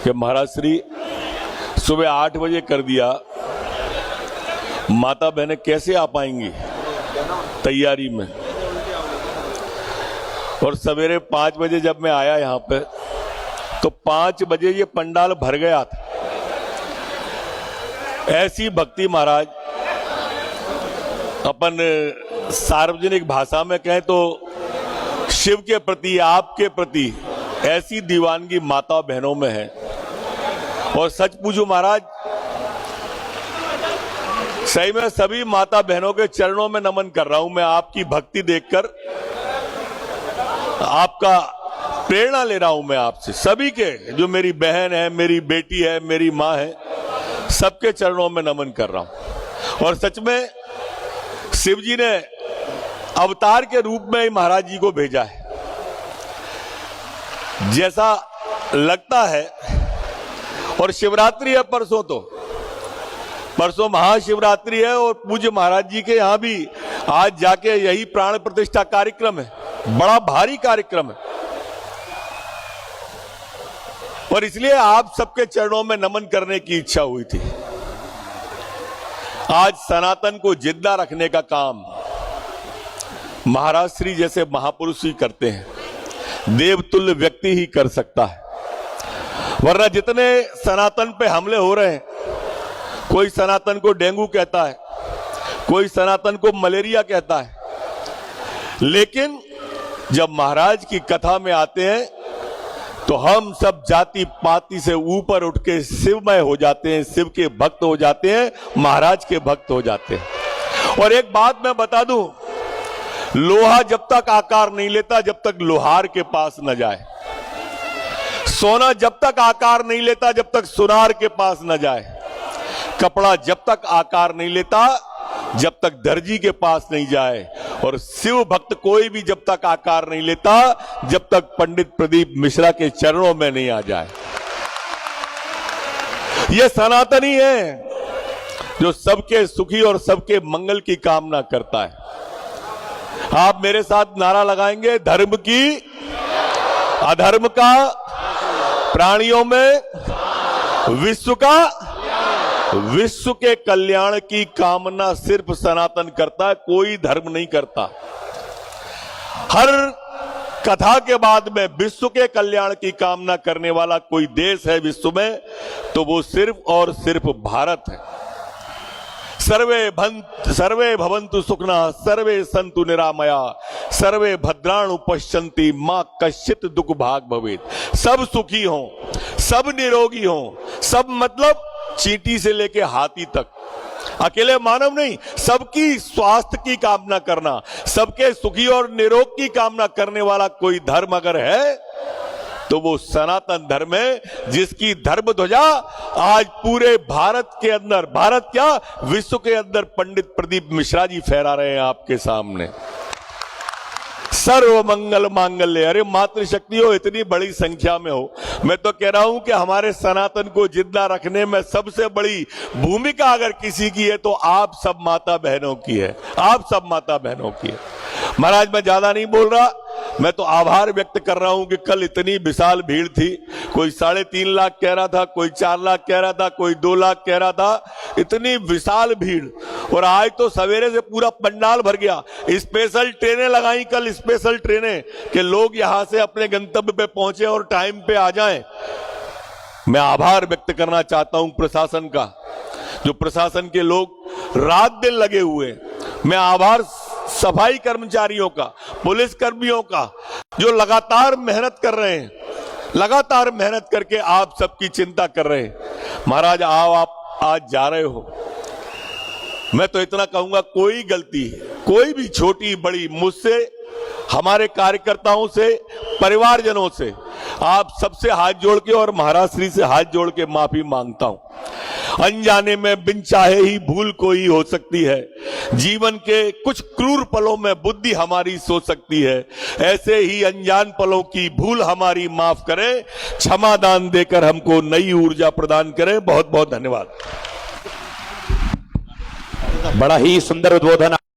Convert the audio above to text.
कि महाराज श्री सुबह 8 बजे कर दिया, माता बहनें कैसे आ पाएंगी तैयारी में। और सवेरे 5 बजे जब मैं आया यहाँ पे तो 5 बजे ये पंडाल भर गया था। ऐसी भक्ति महाराज, अपन सार्वजनिक भाषा में कहें तो शिव के प्रति, आपके प्रति ऐसी दीवानगी माता बहनों में है। और सच पूछूं महाराज, सही में सभी माता बहनों के चरणों में नमन कर रहा हूं मैं। आपकी भक्ति देखकर आपका प्रेरणा ले रहा हूं मैं आपसे, सभी के, जो मेरी बहन है, मेरी बेटी है, मेरी माँ है, सबके चरणों में नमन कर रहा हूं। और सच में शिव जी ने अवतार के रूप में ही महाराज जी को भेजा है, जैसा लगता है। और शिवरात्रि है परसों, तो परसों महाशिवरात्रि है और पूज्य महाराज जी के यहां भी आज जाके यही प्राण प्रतिष्ठा कार्यक्रम है, बड़ा भारी कार्यक्रम है। और इसलिए आप सबके चरणों में नमन करने की इच्छा हुई थी। आज सनातन को जिंदा रखने का काम महाराज श्री जैसे महापुरुष ही करते हैं, देवतुल्य व्यक्ति ही कर सकता है। वरना जितने सनातन पे हमले हो रहे हैं, कोई सनातन को डेंगू कहता है, कोई सनातन को मलेरिया कहता है, लेकिन जब महाराज की कथा में आते हैं तो हम सब जाति पाति से ऊपर उठ के शिवमय हो जाते हैं, शिव के भक्त हो जाते हैं, महाराज के भक्त हो जाते हैं। और एक बात मैं बता दूं, लोहा जब तक आकार नहीं लेता जब तक लोहार के पास न जाए, सोना जब तक आकार नहीं लेता जब तक सुनार के पास न जाए, कपड़ा जब तक आकार नहीं लेता जब तक दर्जी के पास नहीं जाए, और शिव भक्त कोई भी जब तक आकार नहीं लेता जब तक पंडित प्रदीप मिश्रा के चरणों में नहीं आ जाए। यह सनातनी है जो सबके सुखी और सबके मंगल की कामना करता है। आप मेरे साथ नारा लगाएंगे, धर्म की, अधर्म का, प्राणियों में, विश्व का, विश्व के कल्याण की कामना सिर्फ सनातन करता है, कोई धर्म नहीं करता। हर कथा के बाद में विश्व के कल्याण की कामना करने वाला कोई देश है विश्व में तो वो सिर्फ और सिर्फ भारत है। सर्वे भवन्तु सुखिनः, सर्वे सन्तु निरामया, सर्वे भद्राणु पश्यन्ति, मां कश्चित् दुख भाग भवेत्। सब सुखी हों, सब निरोगी हों, सब मतलब चींटी से लेके हाथी तक, अकेले मानव नहीं, सबकी स्वास्थ्य की कामना करना, सबके सुखी और निरोग की कामना करने वाला कोई धर्म अगर है तो वो सनातन धर्म है, जिसकी धर्म ध्वजा आज पूरे भारत के अंदर, भारत क्या विश्व के अंदर पंडित प्रदीप मिश्रा जी फहरा रहे हैं आपके सामने। सर्व मंगल मांगल्य। अरे मातृशक्ति हो, इतनी बड़ी संख्या में हो, मैं तो कह रहा हूं कि हमारे सनातन को जिंदा रखने में सबसे बड़ी भूमिका अगर किसी की है तो आप सब माता बहनों की है, आप सब माता बहनों की है। महाराज मैं ज्यादा नहीं बोल रहा, मैं तो आभार व्यक्त कर रहा हूं कि कल इतनी विशाल भीड़ थी। कोई 3.5 लाख कह रहा था, कोई 4 लाख कह रहा था, कोई 2 लाख कह रहा था, इतनी विशाल भीड़। और आज तो सवेरे से पूरा पंडाल भर गया। स्पेशल ट्रेनें लगाई कल, स्पेशल ट्रेनें, कि लोग यहां से अपने गंतव्य पे पहुंचे और टाइम पे आ जाएं। मैं आभार व्यक्त करना चाहता हूं प्रशासन का, जो प्रशासन के लोग रात दिन लगे हुए। मैं आभार सफाई कर्मचारियों का, पुलिस कर्मियों का, जो लगातार मेहनत कर रहे हैं, लगातार मेहनत करके आप सबकी चिंता कर रहे हैं। महाराज आप आज जा रहे हो, मैं तो इतना कहूंगा, कोई गलती, कोई भी छोटी बड़ी, मुझसे, हमारे कार्यकर्ताओं से, परिवारजनों से, आप सबसे हाथ जोड़ के और महाराज श्री से हाथ जोड़ के माफी मांगता हूं। अनजाने में बिन चाहे ही भूल कोई हो सकती है। जीवन के कुछ क्रूर पलों में बुद्धि हमारी सो सकती है। ऐसे ही अनजान पलों की भूल हमारी माफ करें, क्षमादान देकर हमको नई ऊर्जा प्रदान करें। बहुत बहुत धन्यवाद। बड़ा ही सुंदर उद्बोधन